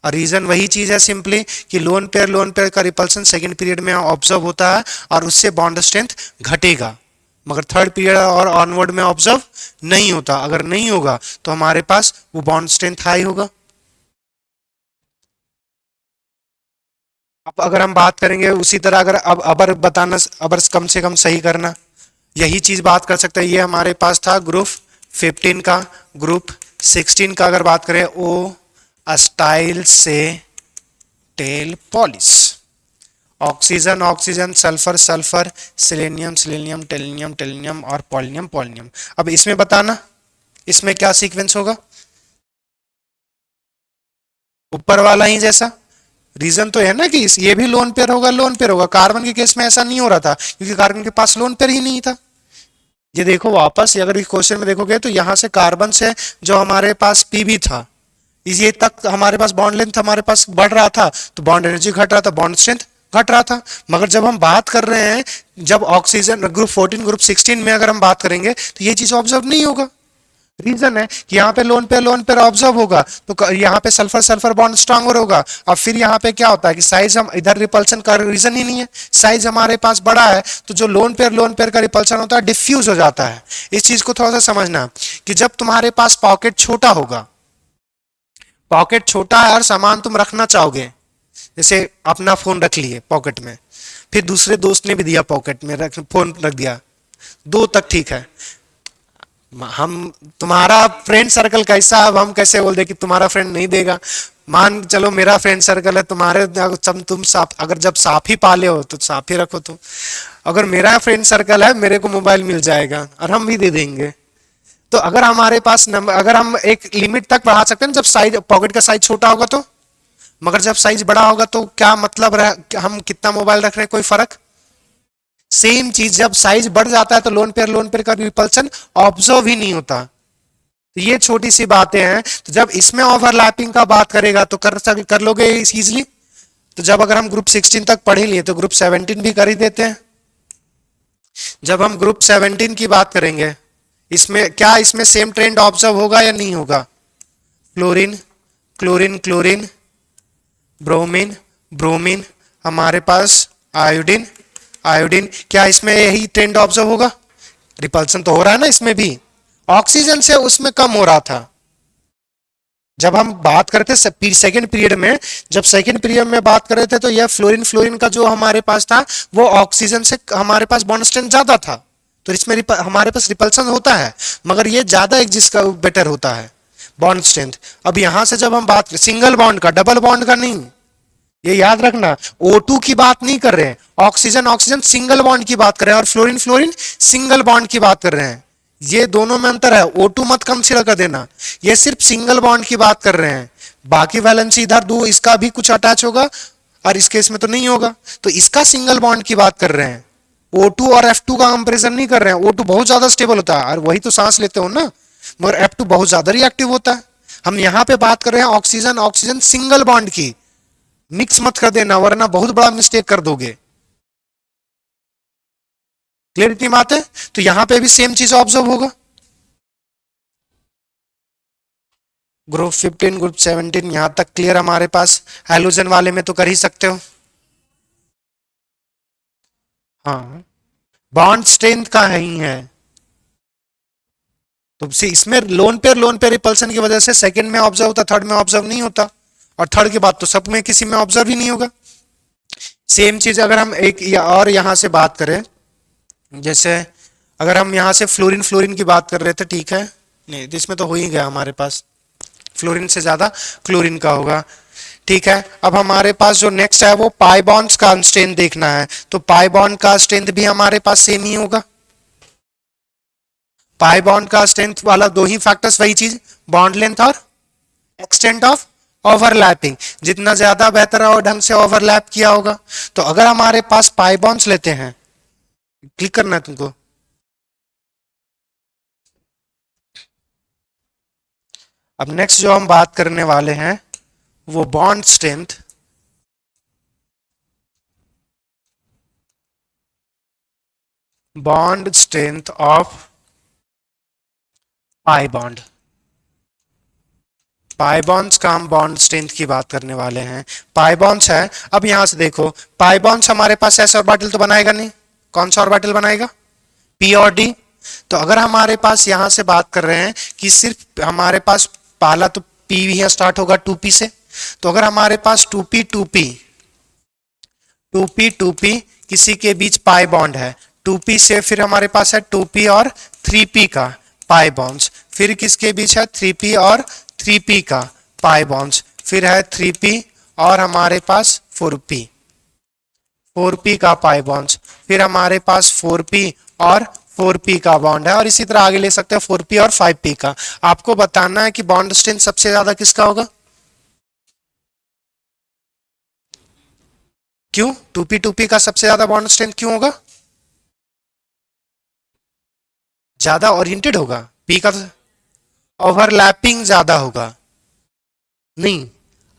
और रीजन वही चीज है सिंपली कि लोन पेयर का रिपल्सन सेकंड पीरियड में ऑब्जर्व होता है और उससे बॉन्ड स्ट्रेंथ घटेगा, मगर थर्ड पीरियड और ऑनवर्ड में ऑब्जर्व नहीं होता। अगर नहीं होगा तो हमारे पास वो बॉन्ड स्ट्रेंथ हाई होगा। अब अगर हम बात करेंगे उसी तरह, अगर अब अबर बताना, अबर कम से कम सही करना, यही चीज बात कर सकते हैं। ये हमारे पास था ग्रुप 15 का। ग्रुप 16 का अगर बात करें, ओ अस्टाइल से टेल पॉलिश, oxygen oxygen, sulphur sulphur, selenium selenium, tellurium tellurium और पोलिनियम पोलिनियम। अब इसमें बताना इसमें क्या सीक्वेंस होगा, ऊपर वाला ही जैसा। रीजन तो है ना कि ये भी लोन पेयर होगा, लोन पेयर होगा। कार्बन के केस में ऐसा नहीं हो रहा था क्योंकि कार्बन के पास लोन पेयर ही नहीं था। ये देखो वापस, अगर इस क्वेश्चन में देखोगे तो यहां से कार्बन से जो हमारे पास पीबी था, ये तक हमारे पास बॉन्ड लेंथ हमारे पास बढ़ रहा था, तो बॉन्ड एनर्जी घट रहा था, बॉन्ड स्ट्रेंथ घट रहा था। मगर जब हम बात कर रहे हैं, जब ऑक्सीजन ग्रुप 14 ग्रुप 16 में अगर हम बात करेंगे तो ये चीज ऑब्जर्व नहीं होगा। रीजन है कि यहाँ पे लोन पे ऑब्जर्व होगा तो यहाँ पे सल्फर सल्फर बॉन्ड स्ट्रांगर होगा। और फिर यहाँ पे क्या होता है कि साइज, हम इधर रिपल्सन का रीजन ही नहीं है, साइज हमारे पास बड़ा है, तो जो लोन पेयर का रिपल्सन होता है डिफ्यूज हो जाता है। इस चीज को थोड़ा सा समझना कि जब तुम्हारे पास पॉकेट छोटा होगा, पॉकेट छोटा है और सामान तुम रखना चाहोगे, जैसे अपना फोन रख लिए पॉकेट में, फिर दूसरे दोस्त ने भी दिया पॉकेट में रख, फोन रख दिया, दो तक ठीक है। हम, तुम्हारा फ्रेंड सर्कल कैसा, अब हम कैसे बोल दे कि तुम्हारा फ्रेंड नहीं देगा। मान चलो मेरा फ्रेंड सर्कल है, तुम्हारे तुम साफ, अगर जब साफ ही पाले हो तो साफ ही रखो तुम। अगर मेरा फ्रेंड सर्कल है, मेरे को मोबाइल मिल जाएगा और हम भी दे देंगे। तो अगर हमारे पास नंबर, अगर हम एक लिमिट तक बढ़ा सकते हैं जब साइज, पॉकेट का साइज छोटा होगा तो, मगर जब साइज बड़ा होगा तो क्या मतलब रहा, हम कितना मोबाइल रख रहे हैं, कोई फर्क। सेम चीज जब साइज बढ़ जाता है तो लोन पेयर का रिपल्सन ऑब्जर्व ही नहीं होता। तो ये छोटी सी बातें हैं। तो जब इसमें ओवरलैपिंग का बात करेगा तो कर लोगे इजीली। तो जब अगर हम ग्रुप 16 तक पढ़ ही लिए तो ग्रुप 17 भी कर ही देते हैं। जब हम ग्रुप 17 की बात करेंगे, इसमें क्या, इसमें सेम ट्रेंड ऑब्जर्व होगा या नहीं होगा। Chlorine chlorine chlorine, bromine bromine, हमारे पास आयोडीन आयोडीन, क्या इसमें यही ट्रेंड ऑब्जर्व होगा। रिपल्सन तो हो रहा है ना इसमें भी, ऑक्सीजन से उसमें कम हो रहा था। जब हम बात करते सेकेंड पीरियड में, जब सेकेंड पीरियड में बात कर रहे थे तो यह फ्लोरीन फ्लोरीन का जो हमारे पास था वो ऑक्सीजन से हमारे पास बॉन्ड स्ट्रेंथ ज्यादा था, तो इसमें हमारे पास रिपल्सन होता है, मगर ये ज्यादा एक जिसका बेटर होता है बॉन्ड स्ट्रेंथ। अब यहां से जब हम बात सिंगल बॉन्ड का, डबल बॉन्ड का नहीं, ये याद रखना, O2 की बात नहीं कर रहे हैं, ऑक्सीजन ऑक्सीजन सिंगल बॉन्ड की बात कर रहे हैं, और फ्लोरीन फ्लोरीन सिंगल बॉन्ड की बात कर रहे हैं। ये दोनों में अंतर है, O2 मत कंसीडर कर देना, ये सिर्फ सिंगल बॉन्ड की बात कर रहे हैं। बाकी वैलेंसी इधर दो, इसका भी कुछ अटैच होगा और इस केस में तो नहीं होगा, तो इसका सिंगल बॉन्ड की बात कर रहे हैं। O2 और F2 का कंपेरिजन नहीं कर रहे हैं। O2 बहुत ज्यादा स्टेबल होता है और वही तो सांस लेते हो ना, मगर F2 बहुत ज्यादा रिएक्टिव होता है। हम यहां पे बात कर रहे हैं ऑक्सीजन ऑक्सीजन सिंगल बॉन्ड की, मिक्स मत कर देना वरना बहुत बड़ा मिस्टेक कर दोगे। क्लियर इतनी बात है। तो यहां पे भी सेम चीज ऑब्जर्व होगा। ग्रुप 15 ग्रुप 17 यहां तक क्लियर हमारे पास। हैलोजन वाले में तो कर ही सकते हो। हाँ, बॉन्ड स्ट्रेंथ का है ही है, तो इसमें लोन पेयर रिपल्सन की वजह से सेकंड में ऑब्जर्व होता, थर्ड में ऑब्जर्व नहीं होता, और थर्ड के बाद तो सब में किसी में ऑब्जर्व ही नहीं होगा। सेम चीज अगर हम एक और यहां से बात करें, जैसे अगर हम यहां से फ्लोरीन फ्लोरीन की बात कर रहे थे, ठीक है, नहीं तो इसमें तो हो ही गया हमारे पास, फ्लोरीन से ज्यादा क्लोरीन का होगा। ठीक है, अब हमारे पास जो नेक्स्ट है वो पाई बॉन्ड्स का स्ट्रेंथ देखना है, तो पाई बॉन्ड का स्ट्रेंथ भी हमारे पास सेम ही होगा। पाई बॉन्ड का स्ट्रेंथ वाला दो ही फैक्टर्स, वही चीज, बॉन्ड लेंथ और एक्सटेंट ऑफ ओवरलैपिंग, जितना ज्यादा बेहतर और ढंग से ओवरलैप किया होगा। तो अगर हमारे पास पाई बॉन्ड्स लेते हैं, क्लिक करना है तुमको। अब नेक्स्ट जो हम बात करने वाले हैं वो bond strength of pi bond. Pi bonds का हम बॉन्ड स्ट्रेंथ की बात करने वाले हैं। पाई बॉन्ड्स है, अब यहां से देखो पाई बॉन्ड्स हमारे पास एस ऑर्बिटल तो बनाएगा नहीं, कौन सा ऑर्बिटल बनाएगा, पी और डी। तो अगर हमारे पास यहां से बात कर रहे हैं कि सिर्फ हमारे पास पहला तो पी ही स्टार्ट होगा 2p से, तो अगर हमारे पास 2p 2p 2p 2p किसी के बीच पाई बॉन्ड है 2p से, फिर हमारे पास है 2p और 3p का पाई बॉन्ड्स, फिर किसके बीच है 3p और 3p का पाई बॉन्ड्स, फिर है 3p और हमारे पास 4p का पाई बॉन्ड्स, फिर हमारे पास 4p और 4p का बॉन्ड है, और इसी तरह आगे ले सकते हैं 4p और 5p का। आपको बताना है कि बॉन्ड स्ट्रेंथ सबसे ज्यादा किसका होगा, क्यों 2p 2p का सबसे ज्यादा बॉन्ड स्ट्रेंथ क्यों होगा, ज्यादा ओरिएंटेड होगा, p का ओवरलैपिंग ज्यादा होगा नहीं।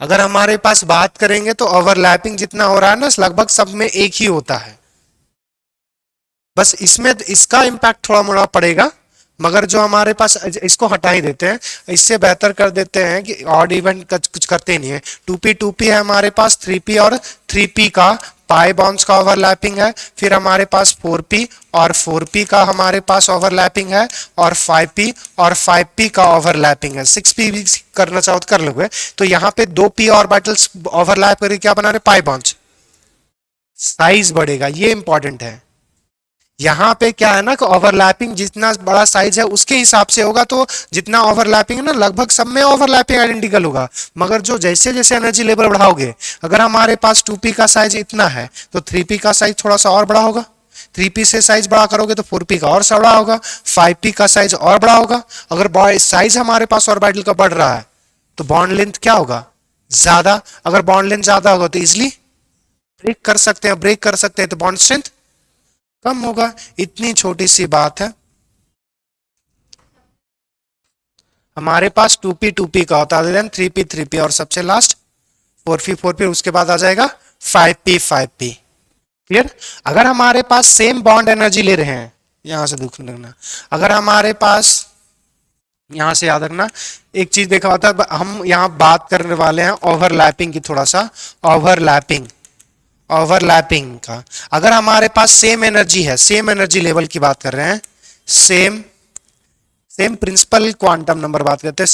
अगर हमारे पास बात करेंगे तो ओवरलैपिंग जितना हो रहा है ना लगभग सब में एक ही होता है, बस इसमें इसका इम्पैक्ट थोड़ा मोड़ा पड़ेगा, मगर जो हमारे पास इसको हटा ही देते हैं, इससे बेहतर कर देते हैं कि ऑड इवन कुछ करते नहीं है। 2p 2p है हमारे पास, 3p और 3p का पाई बॉन्ड्स का ओवरलैपिंग है, फिर हमारे पास 4p और 4p का हमारे पास ओवरलैपिंग है, और 5p और 5p का ओवरलैपिंग है। 6p भी करना चाहो तो कर लोगे। तो यहाँ पे 2p ऑर्बिटल्स ओवरलैप करके क्या बना रहे, पाई बॉन्ड्स, साइज बढ़ेगा, ये इंपॉर्टेंट है। यहाँ पे क्या है ना कि ओवरलैपिंग जितना बड़ा साइज है उसके हिसाब से होगा, तो जितना ओवरलैपिंग है ना लगभग सब में ओवरलैपिंग आइडेंटिकल होगा, मगर जो जैसे जैसे एनर्जी लेवल बढ़ाओगे, अगर हमारे पास 2p का साइज इतना है तो 3p का साइज थोड़ा सा और बड़ा होगा, 3p से साइज बड़ा करोगे तो 4p का और सा बड़ा होगा, 5p का साइज और बड़ा होगा। अगर साइज हमारे पास ऑर्बिटल का बढ़ रहा है तो बॉन्ड लेंथ क्या होगा, ज्यादा। अगर बॉन्ड लेंथ ज्यादा होगा तो इजिली ब्रेक कर सकते हैं, ब्रेक कर सकते हैं तो बॉन्ड स्ट्रेंथ कम होगा। इतनी छोटी सी बात है। हमारे पास 2p 2p का होता है, देन 3p 3p और सबसे लास्ट 4p 4p, उसके बाद आ जाएगा 5p 5p। क्लियर। अगर हमारे पास सेम बॉन्ड एनर्जी ले रहे हैं, यहां से दुख लगना, अगर हमारे पास यहां से याद रखना एक चीज देखा होता है, हम यहां बात करने वाले हैं ओवरलैपिंग की, थोड़ा सा ओवरलैपिंग का। अगर हमारे पास सेम एनर्जी है, सेम एनर्जी लेवल की बात कर रहे हैं, सेम प्रिंसिपल क्वांटम नंबर बात करते हैं,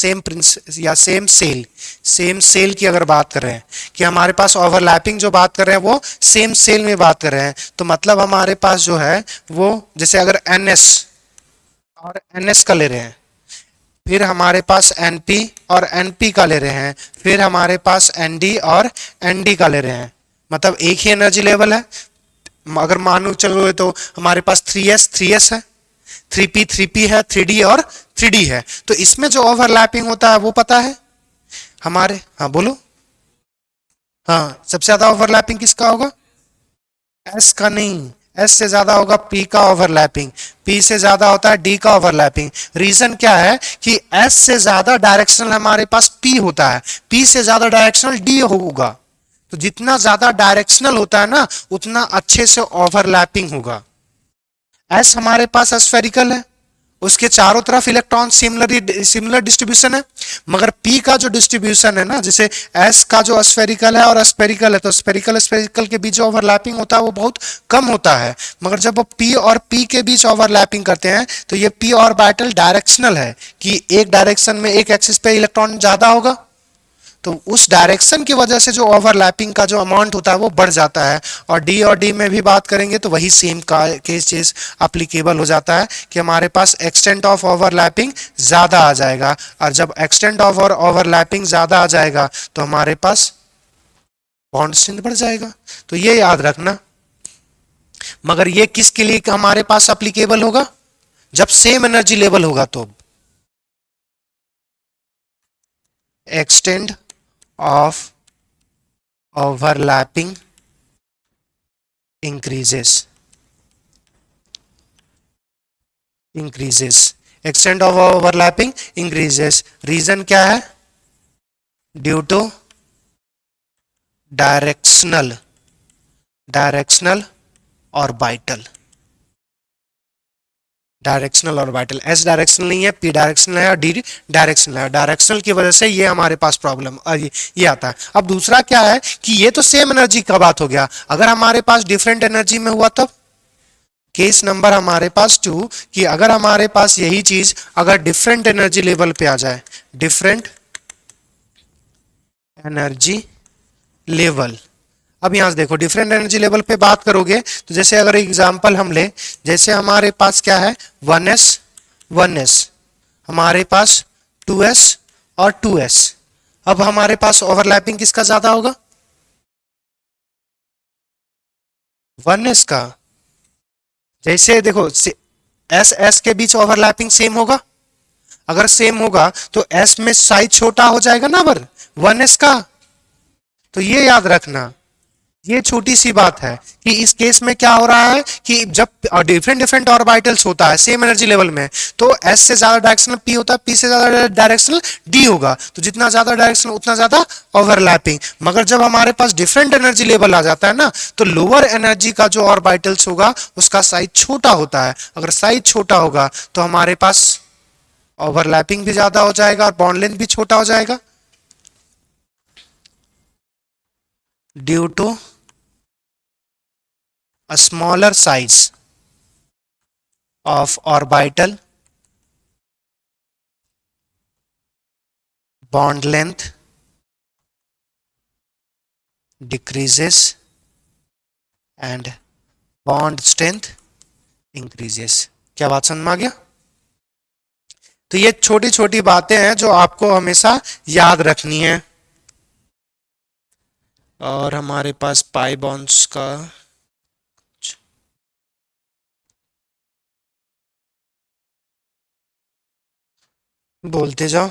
सेम सेल की अगर बात कर रहे हैं कि हमारे पास ओवरलैपिंग जो बात कर रहे हैं वो सेम सेल में बात कर रहे हैं, तो मतलब हमारे पास जो है वो जैसे अगर ns और ns का ले रहे हैं, फिर हमारे पास np और np का ले रहे हैं, फिर हमारे पास nd और nd का ले रहे हैं, मतलब एक ही एनर्जी लेवल है। अगर मानो चलो तो हमारे पास 3s है, 3p 3p है, 3d और 3d है, तो इसमें जो ओवरलैपिंग होता है वो पता है हमारे, हाँ बोलो, हाँ सबसे ज्यादा ओवरलैपिंग किसका होगा, s का नहीं, s से ज्यादा होगा p का ओवरलैपिंग, p से ज्यादा होता है d का ओवरलैपिंग। रीजन क्या है कि s से ज्यादा डायरेक्शनल हमारे पास p होता है, p से ज्यादा डायरेक्शनल d होगा, तो जितना ज्यादा डायरेक्शनल होता है ना उतना अच्छे से ओवरलैपिंग होगा। एस हमारे पास स्फेरिकल है, उसके चारों तरफ इलेक्ट्रॉन सिमिलर डिस्ट्रीब्यूशन है, मगर पी का जो डिस्ट्रीब्यूशन है ना, जैसे एस का जो स्फेरिकल है और स्फेरिकल है, तो स्फेरिकल के बीच जो ओवरलैपिंग होता है वो बहुत कम होता है, मगर जब वो पी और पी के बीच ओवरलैपिंग करते हैं तो ये पी ऑर्बिटल डायरेक्शनल है कि एक डायरेक्शन में एक एक्सिस पे इलेक्ट्रॉन ज्यादा होगा, तो उस डायरेक्शन की वजह से जो ओवरलैपिंग का जो अमाउंट होता है वो बढ़ जाता है। और डी में भी बात करेंगे तो वही सेम केस चीज अप्लीकेबल हो जाता है कि हमारे पास एक्सटेंट ऑफ ओवरलैपिंग ज्यादा आ जाएगा, और जब एक्सटेंट ऑफ ओवरलैपिंग ज्यादा आ जाएगा तो हमारे पास बॉन्ड स्ट्रेंथ बढ़ जाएगा। तो ये याद रखना, मगर ये किसके लिए हमारे पास अप्लीकेबल होगा, जब सेम एनर्जी लेवल होगा तो extend of overlapping increases extent of overlapping increases। Reason क्या है, due to directional orbital directional orbital, S directional नहीं है, पी डायरेक्शनल है और डी डायरेक्शनल है। डायरेक्शनल की वजह से ये हमारे पास प्रॉब्लम ये आता है। अब दूसरा क्या है कि ये तो सेम एनर्जी का बात हो गया, अगर हमारे पास डिफरेंट एनर्जी में हुआ तब केस नंबर हमारे पास 2 कि अगर हमारे पास यही चीज अगर डिफरेंट एनर्जी लेवल पे आ जाए, डिफरेंट एनर्जी लेवल। अब यहां से देखो डिफरेंट एनर्जी लेवल पे बात करोगे तो जैसे अगर एग्जांपल हम ले, जैसे हमारे पास क्या है 1s हमारे पास 2s और 2s। अब हमारे पास ओवरलैपिंग किसका ज्यादा होगा? 1s का। जैसे देखो एस एस के बीच ओवरलैपिंग सेम होगा, अगर सेम होगा तो एस में साइज छोटा हो जाएगा ना बर 1s का। तो ये याद रखना, ये छोटी सी बात है कि इस केस में क्या हो रहा है कि जब डिफरेंट डिफरेंट ऑर्बिटल्स होता है सेम एनर्जी लेवल में, तो एस से ज्यादा डायरेक्शनल पी होता है, पी से ज्यादा डायरेक्शनल डी होगा, तो जितना ज्यादा डायरेक्शनल उतना ज्यादा ओवरलैपिंग। मगर जब हमारे पास डिफरेंट एनर्जी लेवल आ जाता है ना, तो लोअर एनर्जी का जो ऑर्बिटल्स होगा उसका साइज छोटा होता है। अगर साइज छोटा होगा तो हमारे पास ओवरलैपिंग भी ज्यादा हो जाएगा और बॉन्ड लेंथ भी छोटा हो जाएगा due to a smaller size of orbital, bond length decreases and bond strength increases। क्या बात समझ में आ गया? तो ये छोटी छोटी बातें हैं जो आपको हमेशा याद रखनी है। और हमारे पास पाई बॉन्ड्स का बोलते जाओ।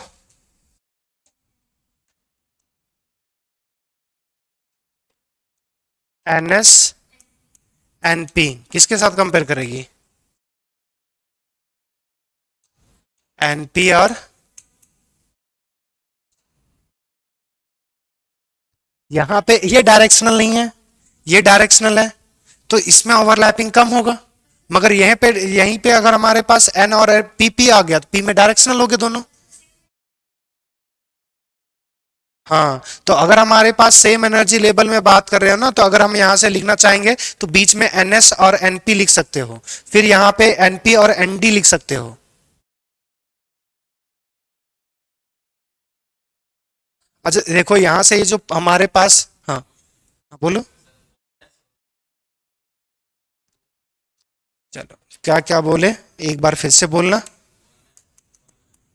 एनएस एनपी किसके साथ कंपेयर करेगी? एनपी और यहां पे ये डायरेक्शनल नहीं है, ये डायरेक्शनल है, तो इसमें ओवरलैपिंग कम होगा। मगर यहीं पे अगर हमारे पास एन और पी आ गया तो पी में डायरेक्शनल हो गए दोनों। हाँ, तो अगर हमारे पास सेम एनर्जी लेवल में बात कर रहे हो ना, तो अगर हम यहां से लिखना चाहेंगे तो बीच में एनएस और एनपी लिख सकते हो, फिर यहां पे एनपी और एनडी लिख सकते हो। अच्छा देखो यहां से ये जो हमारे पास, हाँ बोलो। चलो क्या क्या बोले एक बार फिर से बोलना।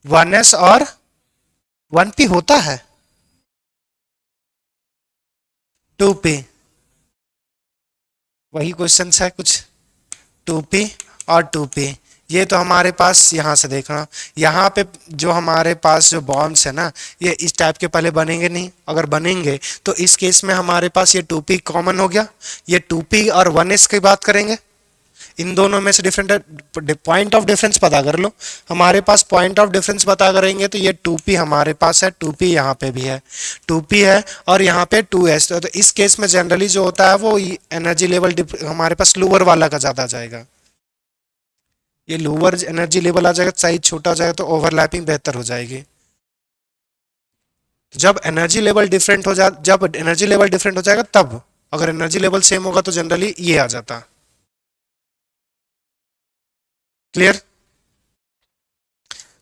1s और 1p होता है, 2p वही क्वेश्चन है कुछ, 2p और 2p। ये तो हमारे पास यहाँ से देखना, यहाँ पे जो हमारे पास जो बॉन्ड्स है ना, ये इस टाइप के पहले बनेंगे नहीं, अगर बनेंगे तो इस केस में हमारे पास ये 2p कॉमन हो गया। ये 2p और 1s की बात करेंगे, इन दोनों में से डिफरेंट पॉइंट ऑफ डिफरेंस पता कर लो। हमारे पास पॉइंट ऑफ डिफरेंस पता करेंगे तो ये 2p हमारे पास है, 2p यहाँ पे भी है, 2p है और यहाँ पे 2s। तो इस केस में जनरली जो होता है वो एनर्जी लेवल हमारे पास लोअर वाला का ज्यादा जाएगा। ये लोअर एनर्जी लेवल आ जाएगा, साइज छोटा हो जाएगा तो ओवरलैपिंग बेहतर हो जाएगी। जब एनर्जी लेवल डिफरेंट हो जा जब एनर्जी लेवल डिफरेंट हो जाएगा तब, अगर एनर्जी लेवल सेम होगा तो जनरली ये आ जाता। क्लियर?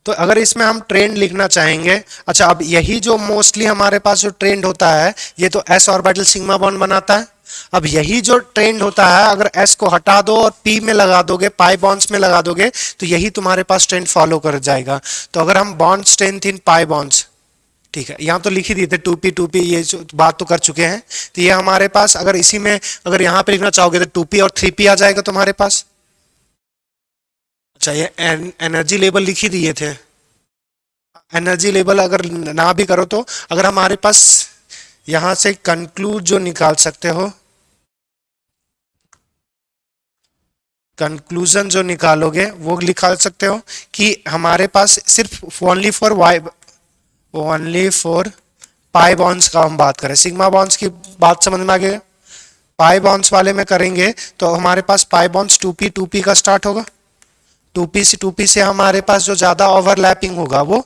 तो अगर इसमें हम ट्रेंड लिखना चाहेंगे, अच्छा अब यही जो मोस्टली हमारे पास जो ट्रेंड होता है ये तो एस ऑर्बिटल सिग्मा बॉन्ड बनाता है। अब यही जो ट्रेंड होता है अगर एस को हटा दो और पी में लगा दोगे, पाई बॉन्ड्स में लगा दोगे, तो यही तुम्हारे पास ट्रेंड फॉलो कर जाएगा। तो अगर हम bond strength in pi bonds, ठीक है यहाँ तो लिख ही दिए थे 2p ये जो बात तो कर चुके हैं, तो ये हमारे पास अगर इसी में अगर यहाँ पे लिखना चाहोगे तो 2p और 3p आ जाएगा तुम्हारे पास। अच्छा ये एनर्जी लेवल लिख ही दिए थे, एनर्जी लेवल अगर ना भी करो तो अगर हमारे पास यहां से कंक्लूड जो निकाल सकते हो, कंक्लूजन जो निकालोगे वो निकाल सकते हो कि हमारे पास सिर्फ ओनली फॉर पाई बॉन्ड्स का हम बात करें, सिग्मा बॉन्ड्स की बात समझ में आ गया। पाई बॉन्ड्स वाले में करेंगे तो हमारे पास पाई बॉन्ड्स 2p का स्टार्ट होगा, 2p से हमारे पास जो ज्यादा ओवरलैपिंग होगा वो,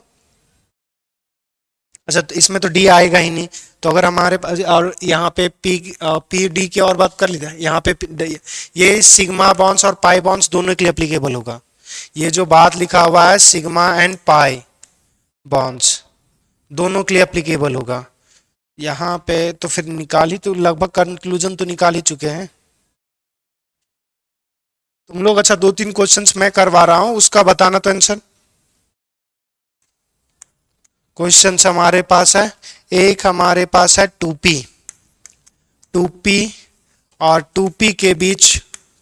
अच्छा तो इसमें तो डी आएगा ही नहीं, तो अगर हमारे पास और यहाँ पे पी डी की और बात कर ली जाए, यहाँ पे ये सिग्मा बॉन्ड्स और पाई बॉन्ड्स दोनों के लिए एप्लीकेबल होगा। ये जो बात लिखा हुआ है सिग्मा एंड पाई बॉन्ड्स दोनों के लिए एप्लीकेबल होगा। यहाँ पे तो फिर निकाल ही, तो लगभग कंक्लूजन तो निकाल ही चुके हैं तुम लोग। अच्छा 2-3 क्वेश्चंस मैं करवा रहा हूं, उसका बताना तो आंसर। क्वेश्चंस हमारे पास है, एक हमारे पास है 2p और 2p के बीच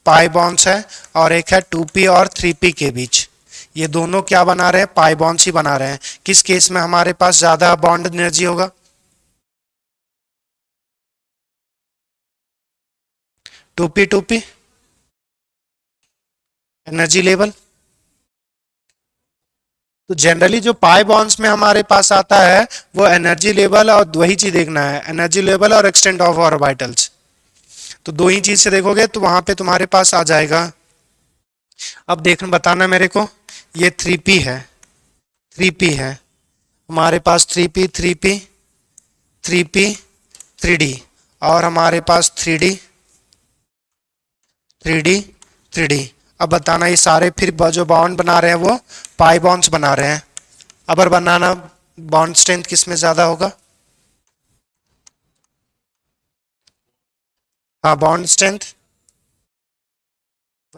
पाई बॉन्ड्स है, और एक है 2p और 3p के बीच। ये दोनों क्या बना रहे हैं, पाई बॉन्ड्स ही बना रहे हैं। किस केस में हमारे पास ज्यादा बॉन्ड एनर्जी होगा, 2p एनर्जी लेवल। तो जनरली जो पाई बॉन्ड्स में हमारे पास आता है वो एनर्जी लेवल, और वही चीज देखना है, एनर्जी लेवल और एक्सटेंट ऑफ ऑर्बिटल्स। तो दो ही चीज से देखोगे तो वहां पे तुम्हारे पास आ जाएगा। अब देखना बताना मेरे को, ये 3p है, 3p है हमारे पास, 3p 3p 3p 3d, और हमारे पास 3d 3d 3d। अब बताना ये सारे फिर जो बॉन्ड बना रहे हैं वो पाई बॉन्ड्स बना रहे हैं। अब बनाना बॉन्ड स्ट्रेंथ किस में ज्यादा होगा, हाँ बॉन्ड स्ट्रेंथ,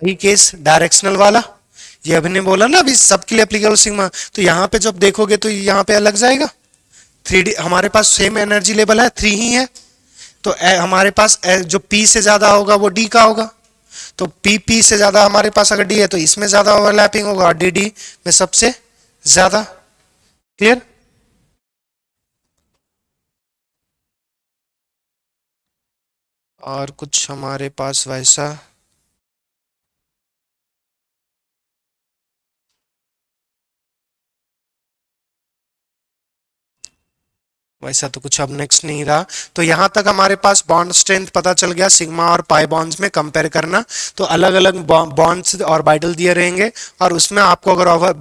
वही केस डायरेक्शनल वाला, ये अभी ने बोला ना अभी सबके लिए एप्लीकेबल सिग्मा। तो यहाँ पे जब देखोगे तो यहाँ पे अलग जाएगा, 3d हमारे पास सेम एनर्जी लेवल है, 3 ही है, तो हमारे पास जो p से ज्यादा होगा वो d का होगा। तो p से ज्यादा हमारे पास अगर d है तो इसमें ज्यादा ओवरलैपिंग होगा, और dd में सबसे ज्यादा। क्लियर। और कुछ हमारे पास वैसा, वैसा तो कुछ अब नेक्स्ट नहीं रहा। तो यहां तक हमारे पास बॉन्ड स्ट्रेंथ पता चल गया, सिग्मा और पाई बॉन्ड्स में कंपेयर करना। तो अलग अलग बॉन्ड्स ऑर्बिटल दिए रहेंगे, और उसमें आपको अगर ओवर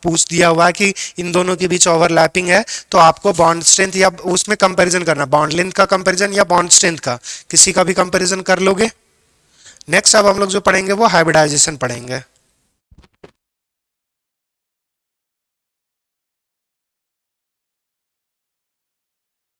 पूछ दिया हुआ है कि इन दोनों के बीच ओवरलैपिंग है, तो आपको बॉन्ड स्ट्रेंथ या उसमें कंपेरिजन करना, बॉन्ड लेंथ का कंपेरिजन या बॉन्ड स्ट्रेंथ का, किसी का भी कंपेरिजन कर लोगे। नेक्स्ट अब हम लोग जो पढ़ेंगे वो हाइब्रिडाइजेशन पढ़ेंगे।